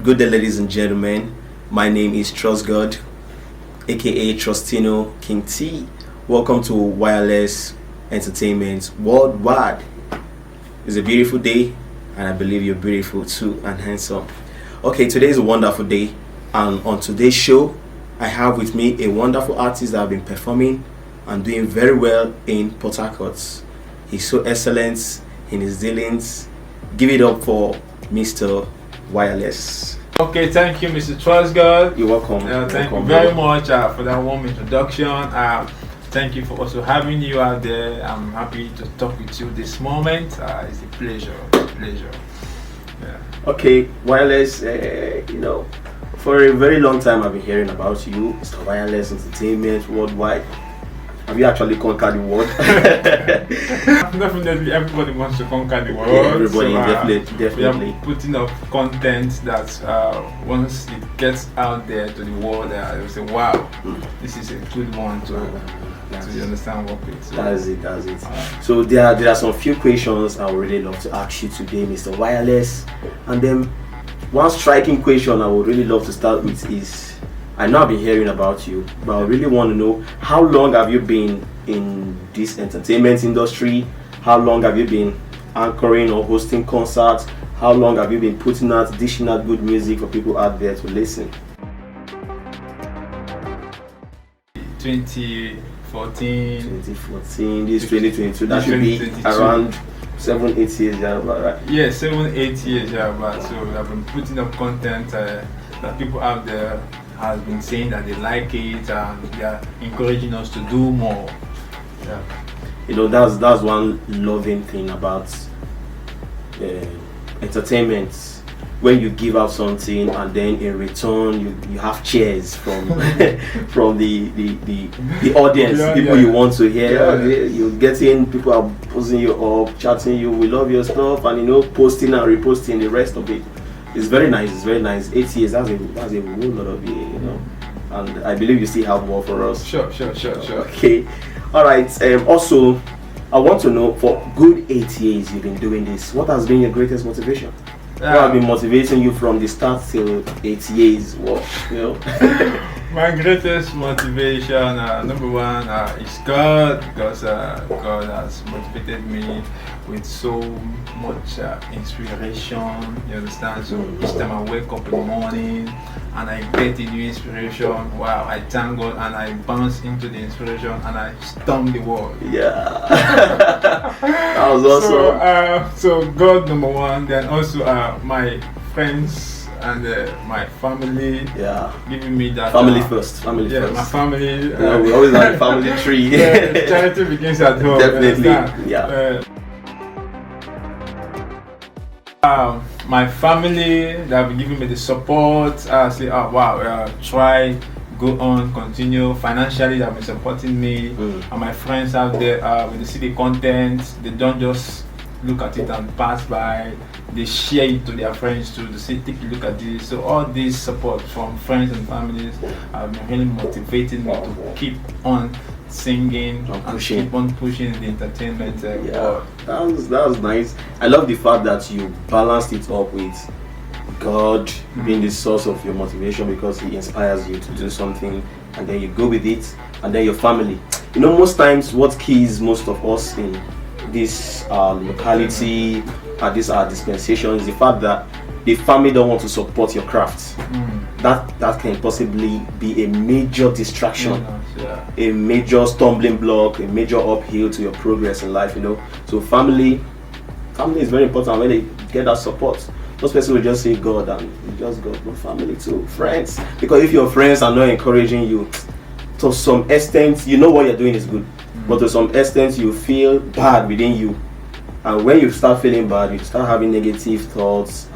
Good day, ladies and gentlemen. My name is Trust God, aka Trustino King T. Welcome to Wireless Entertainment Worldwide. It's a beautiful day, and I believe you're beautiful too and handsome. Okay, today is a wonderful day, and on today's show, I have with me a wonderful artist that have been performing and doing very well in Port Harcourt. He's so excellent in his dealings. Give it up for Mr. Wireless. Okay, thank you, Mr. Trust God. You're welcome. Thank welcome, you very bro. much for that warm introduction. Thank you for also having you out there. I'm happy to talk with you this moment. It's a pleasure. Yeah. Okay, Wireless, for a very long time I've been hearing about you, Mr. Wireless Entertainment Worldwide. Have you actually conquered the world? Definitely, everybody wants to conquer the world. Yeah, everybody, We definitely. are putting up content that once it gets out there to the world, they'll say, wow, this is a good one to you understand what it is. That's it. So there are some few questions I would really love to ask you today, Mr. Wireless. And then one striking question I would really love to start with is, I know I've been hearing about you, but I really want to know, how long have you been in this entertainment industry? How long have you been anchoring or hosting concerts? How long have you been dishing out good music for people out there to listen? 2014. 2014, this is 2022, that should be 2022. around 7-8 years, yeah, right? Yeah, 7-8 years, yeah, but so I've been putting up content that people out there has been saying that they like it and they are encouraging us to do more. Yeah. That's one loving thing about entertainment. When you give out something and then in return you have cheers from from the audience, people you want to hear. You're getting people are posting you up, chatting you, we love your stuff, and posting and reposting the rest of it. It's very nice. 8 years, that's a whole lot of it, and I believe you still have more for us. Sure. Okay, all right. Also, I want to know, for good 8 years you've been doing this, what has been your greatest motivation? What has been motivating you from the start till 8 years? My greatest motivation, number one, is God, because God has motivated me with so much inspiration. You understand? So each time I wake up in the morning and I get a new inspiration, wow, I thank God and I bounce into the inspiration and I storm the world. Yeah. That was awesome. So God, number one, then also my friends and my family, giving me that family first. My family. We always have a family tree. Charity begins at home. Definitely. My family, they have been giving me the support. Say, try, go on, continue. Financially, they have been supporting me. And my friends out there, when they see the content, they don't just look at it and pass by. They share it to their friends too. They say, take a look at this. So all this support from friends and families have been really motivating me to keep on singing and keep on pushing the entertainment world. That was nice. I love the fact that you balanced it up with God being the source of your motivation, because He inspires you to do something, and then you go with it, and then your family. Most times what keys most of us in this locality, at this dispensation, is the fact that the family don't want to support your craft. That can possibly be a major distraction, a major stumbling block, a major uphill to your progress in life. So family is very important. When they get that support, most people will just say God, and you just go from family to friends. Because if your friends are not encouraging you, to some extent, what you're doing is good, but to some extent you feel bad within you. And when you start feeling bad, you start having negative thoughts,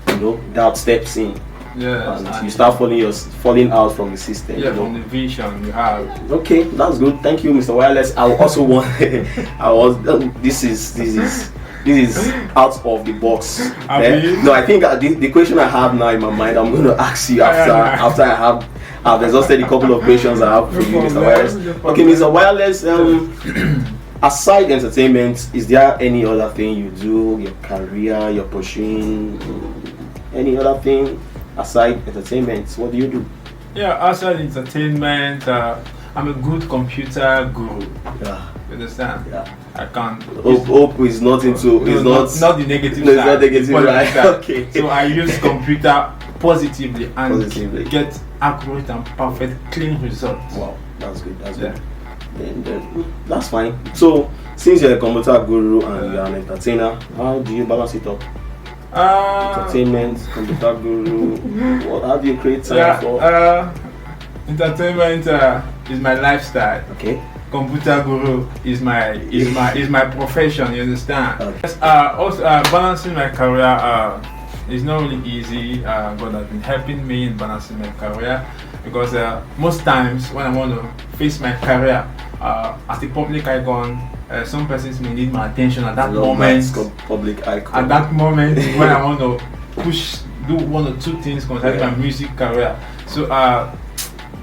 and doubt steps in. And you start falling out from the system. From the vision you have. Okay, that's good. Thank you, Mr. Wireless. I also want. This is out of the box. No, I think the question I have now in my mind, I'm going to ask you after I've exhausted a couple of questions I have for you, Mr. Wireless. Okay, Mr. Wireless. Aside entertainment, is there any other thing you do? Your career, you're pursuing? any other thing aside entertainment? What do you do? Yeah, outside entertainment, I'm a good computer guru. Yeah. You understand? Yeah. I can't. Hope is not into. Is not the negative No, side. it's not negative, the positive right? side. Okay. So I use computer positively and Positively. get accurate and perfect, clean results. Wow, that's good. That's Yeah. good. And that's fine. So, since you're a computer guru and you're an entertainer, how do you balance it up? Entertainment, computer guru. How do you create time for? Entertainment is my lifestyle. Okay. Computer guru is my profession. You understand? Okay. Yes, also balancing my career is not really easy. God has been helping me in balancing my career because most times when I want to face my career as a public icon, some persons may need my attention at that moment. Public icon. At that moment when I want to do one or two things concerning my music career. So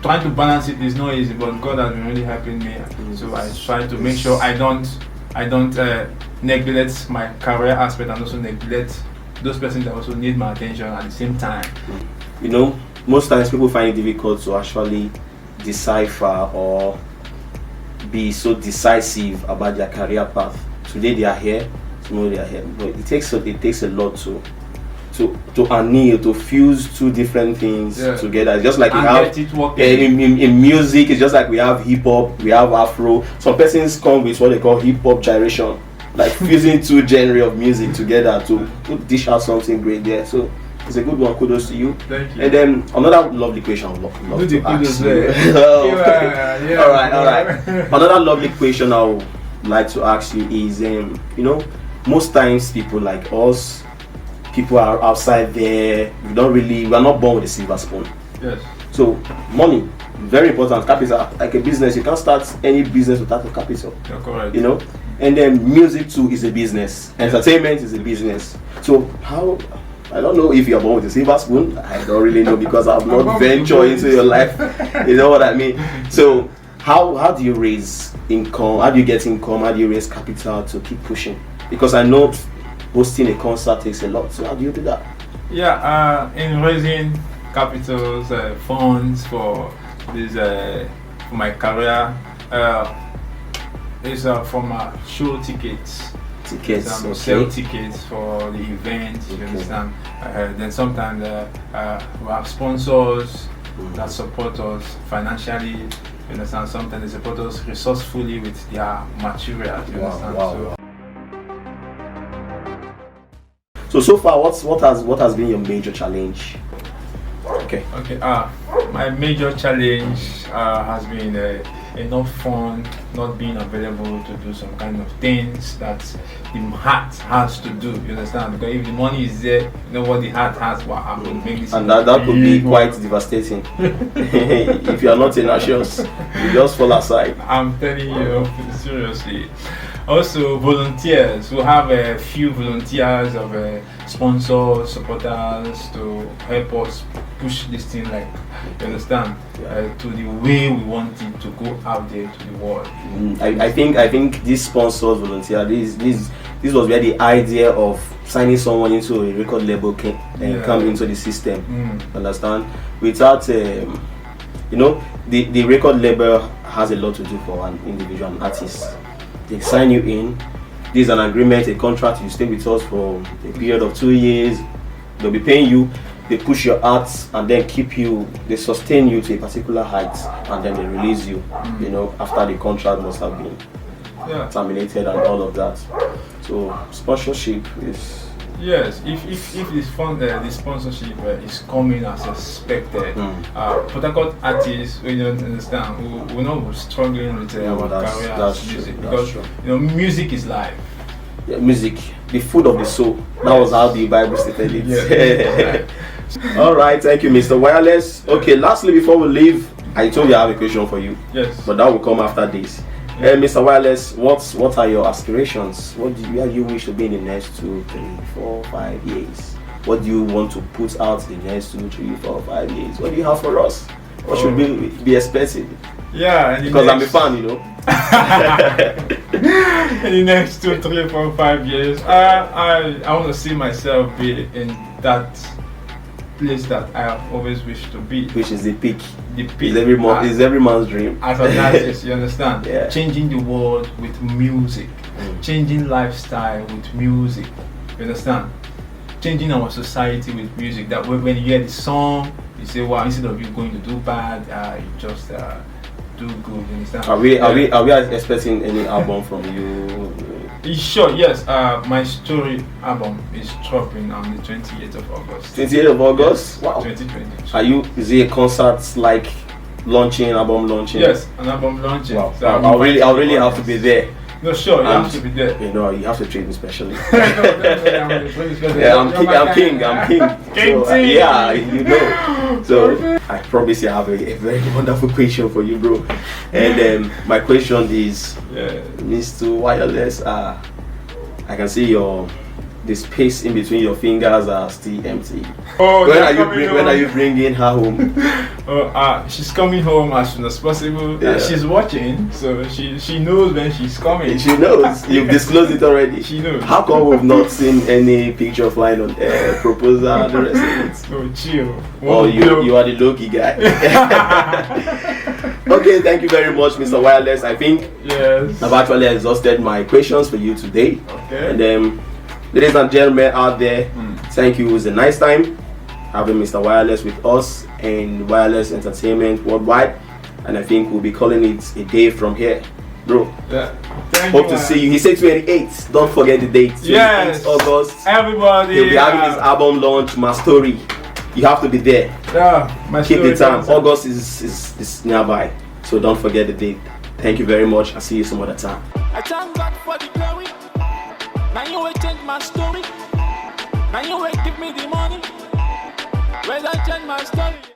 trying to balance it is not easy, but God has been really helping me. So I try to make sure I don't neglect my career aspect and also neglect those persons that also need my attention at the same time. You know, most times people find it difficult to actually decipher or be so decisive about their career path. Today they are here, tomorrow they are here. But it takes a lot to annihilate, to fuse two different things together. It's just like in music, it's just like we have hip hop, we have Afro. Some persons come with what they call hip hop gyration, like fusing two genres of music together to dish out something great there. So it's a good one. Kudos to you. Thank you. And then another lovely question I'd love to ask you. All right. Another lovely question I would like to ask you is, you know, most times people like us, people are outside there. We are not born with a silver spoon. Yes. So money, very important. Capital, like a business, you can't start any business without a capital. You're correct. You know, and then music too is a business. Entertainment is a business. So how? I don't know if you're born with a silver spoon. I don't really know because I've not ventured into your life. You know what I mean? So how do you raise income? How do you get income? How do you raise capital to keep pushing? Because I know hosting a concert takes a lot. So how do you do that? Yeah, in raising capitals, funds for this for my career, is from show tickets. Okay. Sell tickets for the event. You understand? Then sometimes we have sponsors that support us financially. You understand? Sometimes they support us resourcefully with their material. You understand? Wow. So far, what has been your major challenge? Okay. My major challenge has been enough fund not being available to do some kind of things that the heart has to do. You understand? Because if the money is there, you know what the heart has. What I'm going to make this. And that could be quite devastating. If you are not tenacious, you just fall aside. I'm telling you, seriously. Also, volunteers. We have a few volunteers of sponsors, supporters to help us push this thing, like, you understand, to the way we want it to go out there to the world. I think these sponsors, volunteers, this was where the idea of signing someone into a record label come into the system. Understand? Without you know, the record label has a lot to do for an individual, an artist. They sign you in. This is an agreement, a contract. You stay with us for a period of 2 years. They'll be paying you. They push your arts and then keep you. They sustain you to a particular height, and then they release you. You know, after the contract must have been terminated and all of that. So sponsorship is. Yes, if this fund, the sponsorship is coming as expected, Port Harcourt artists, we don't understand, we're not struggling with our career as music, because you know, music is life. Yeah, music, the food of the soul. That was how the Bible stated it. Yeah. All right, thank you, Mr. Wireless. Okay, lastly, before we leave, I told you I have a question for you. Yes. But that will come after this. Mr. Wireless, what are your aspirations? Where do you wish to be in the next 2, 3, 4, 5 years? What do you want to put out the next 2, 3, 4, 5 years? What do you have for us? What should we be expecting? Yeah, because I'm a fan, you know. In the next 2, 3, 4, 5 years, I want to see myself be in that place that I have always wished to be. Which is the peak. The peak. It's every man's dream. As an artist, you understand? Yeah. Changing the world with music, changing lifestyle with music. You understand? Changing our society with music. That when you hear the song, you say, "Wow!" Instead of you going to do bad, you just do good. You understand? Are we expecting any album from you? Sure, yes. My story album is dropping on the 28th of August. 28th of August? Yes, Wow. 2020. Is it a concert like album launching? Yes, an album launching. Wow. So I'll really have to be there. No, sure, you have to be there. You know, you have to treat me specially. Yeah, I'm king. King So, T. yeah, you know. So I promise you I have a very wonderful question for you, bro. And my question is, Mr. Wireless, I can see the space in between your fingers are still empty. Oh, when are you bringing her home? She's coming home as soon as possible. Yeah. She's watching, so she knows when she's coming. She knows. You've disclosed it already. She knows. How come we've not seen any picture flying on proposal, the rest of it? So chill. Oh, you are the low-key guy. Okay, thank you very much, Mr. Wireless. I think Yes. I've actually exhausted my questions for you today. Okay. And ladies and gentlemen out there, thank you. It was a nice time having Mr. Wireless with us and Wireless Entertainment Worldwide. And I think we'll be calling it a day from here. Bro, Yeah. Thank hope you, to see you. He said 28th. Don't forget the date. 28th Yes. August. Everybody. He'll be having his album launch, My Story. You have to be there. Yeah, my Keep story the time. comes- August is nearby. So don't forget the date. Thank you very much. I'll see you some other time. I thank God for the glory. Now you will change my story. Now you will give me the money. When I change my story.